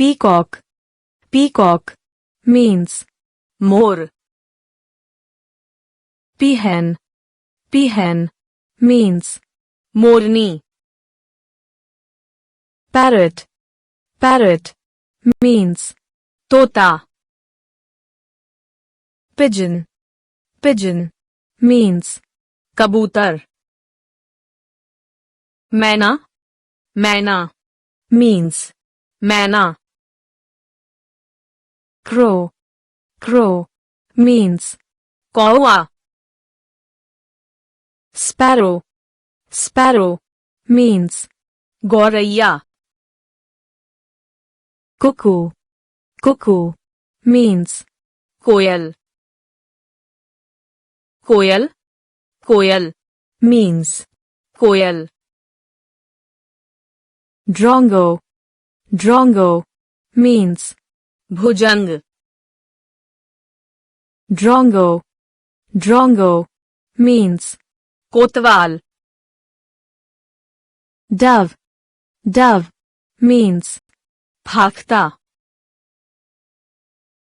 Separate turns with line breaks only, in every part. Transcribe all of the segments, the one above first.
Peacock. Peacock means
मोर.
peahen. Peahen means
मोरनी.
parrot. Parrot means
तोता.
pigeon. Pigeon means
कबूतर. मैना. मैना.
means
मैना.
crow. Crow means
कौवा.
sparrow. Sparrow means
गौरैया.
cuckoo. Cuckoo means
कोयल. कोयल. कोयल.
means
कोयल.
drongo. Drongo means
भुजंग.
drongo. Drongo means
कोतवाल.
dove. Dove means
फाख्ता.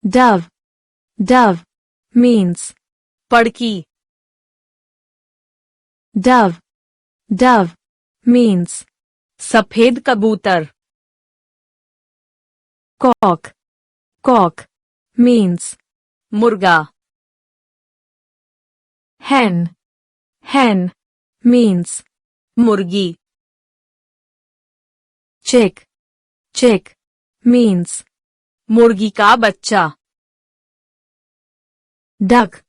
dove. Dove means
पड़की.
dove. Dove means
सफेद कबूतर.
cock. Cock means
मुर्गा.
hen. Hen means
मुर्गी.
chick. Chick means
मुर्गी का बच्चा.
duck.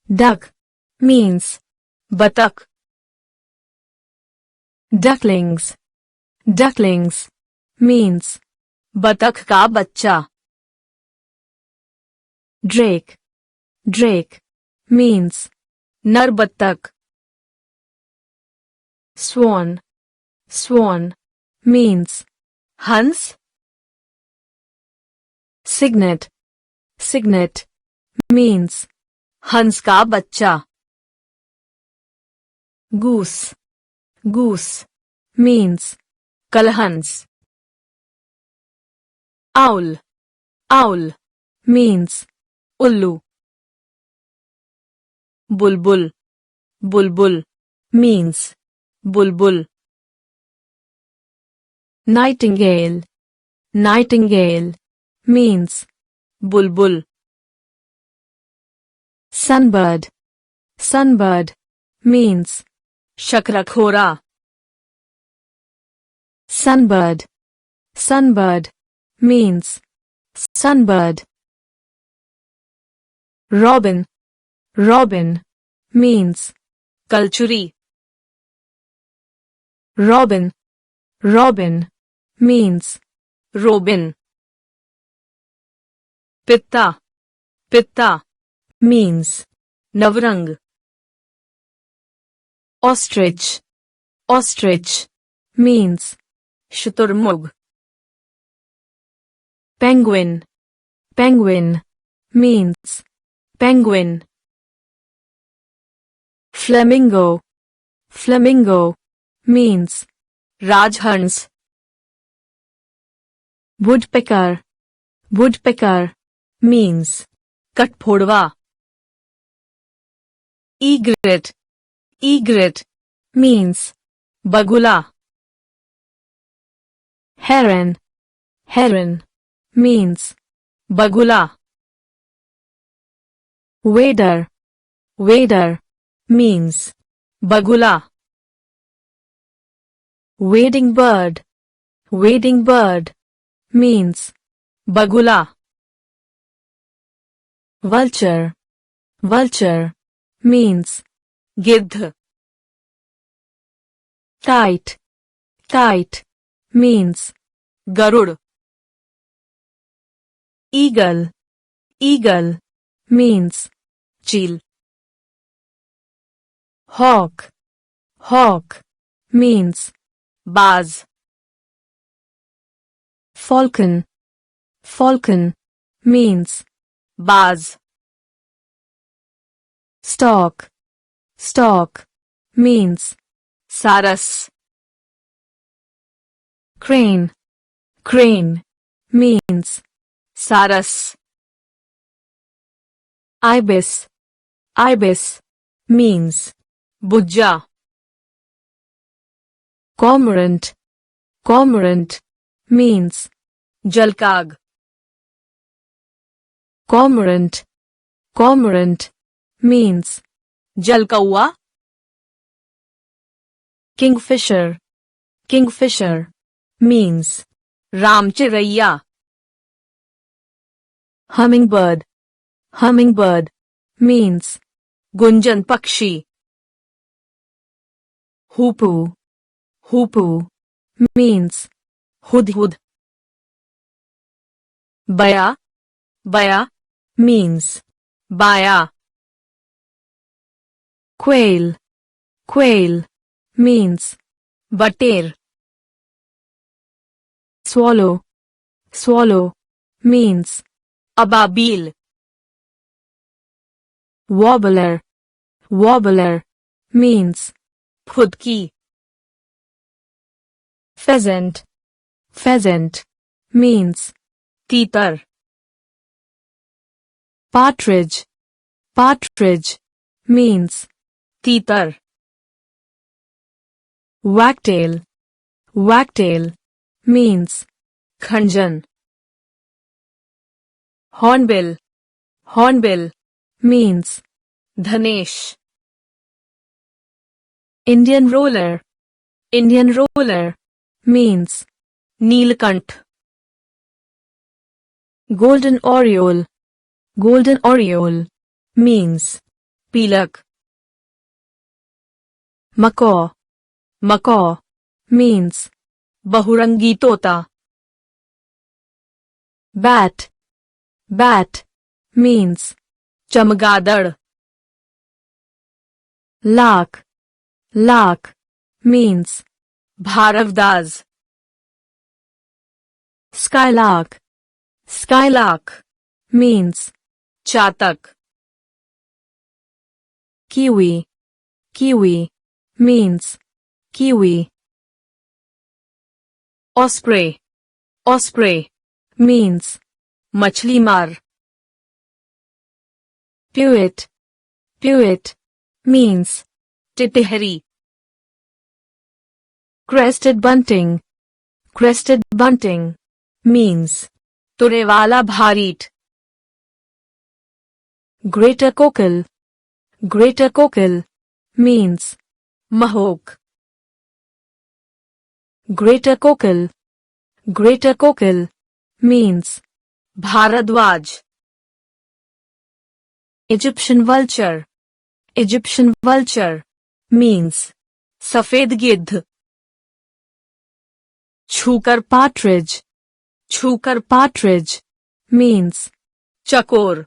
Duck means
बतख.
ducklings. Ducklings means
बतख का बच्चा.
drake. Drake means
नर बतख.
swan. Swan means
हंस.
cygnet. Cygnet means
हंस का बच्चा.
goose. Goose means
कलहंस.
owl. Owl means
उल्लू. बुलबुल. बुलबुल.
means
बुलबुल.
nightingale. Nightingale means
बुलबुल.
sunbird. Sunbird means
shakarkhora.
sunbird. Sunbird means sunbird. Robin. Robin means
kalchuri.
robin. Robin means
robin. Pitta. Pitta.
means
navrang.
ostrich. Ostrich means
शुतुरमुर्ग.
penguin. Penguin means penguin. Flamingo. Flamingo means
राजहंस.
woodpecker. Woodpecker means
कठफोड़वा.
egret. Egret means
बगुला.
heron. Heron means
बगुला.
wader. Wader means
बगुला.
wading bird. Wading bird means
बगुला.
vulture. Vulture means
गिद्ध.
kite. Kite means
गरुड़.
eagle. Eagle means
चील.
hawk. Hawk means
बाज.
falcon. Falcon means
बाज.
stork. Stork means
सारस.
crane. Crane means
सारस
ibis. Ibis means
बुज्जा
cormorant. Cormorant means
जलकाग
cormorant. Cormorant means
जलकौआ
kingfisher. Kingfisher means
रामचिरैया
hummingbird. Hummingbird means
Gunjan पक्षी
hoopoe. Hoopoe means
Hudhud बया बया
means
बाया
quail. Quail means
बटेर
swallow. Swallow means
Ababeel
warbler. Warbler means
फुदकी
pheasant. Pheasant means
तीतर
partridge. Partridge means
तीतर
wagtail. Wagtail means
खंजन
hornbill. Hornbill means
धनेश
Indian roller. Indian roller means
Neelkanth
golden oriole. Golden oriole means
पीलक
macaw. Macaw means
बहुरंगी तोता
bat. Bat means
चमगादड़
lark. Lark means
भारवदाज
skylark. Skylark means
चातक
kiwi. Kiwi means kiwi.
Osprey osprey
means
मछली मार
pewit. Pewit means
टिटहरी
crested bunting. Crested bunting means
तुरेवाला भारीट
greater cockle. Greater cockle means
महोक
greater cockle. Greater cockle means
Bhardwaj
Egyptian vulture. Egyptian vulture means
सफेद गिद्ध
छूकर partridge. Chukar partridge means
चकोर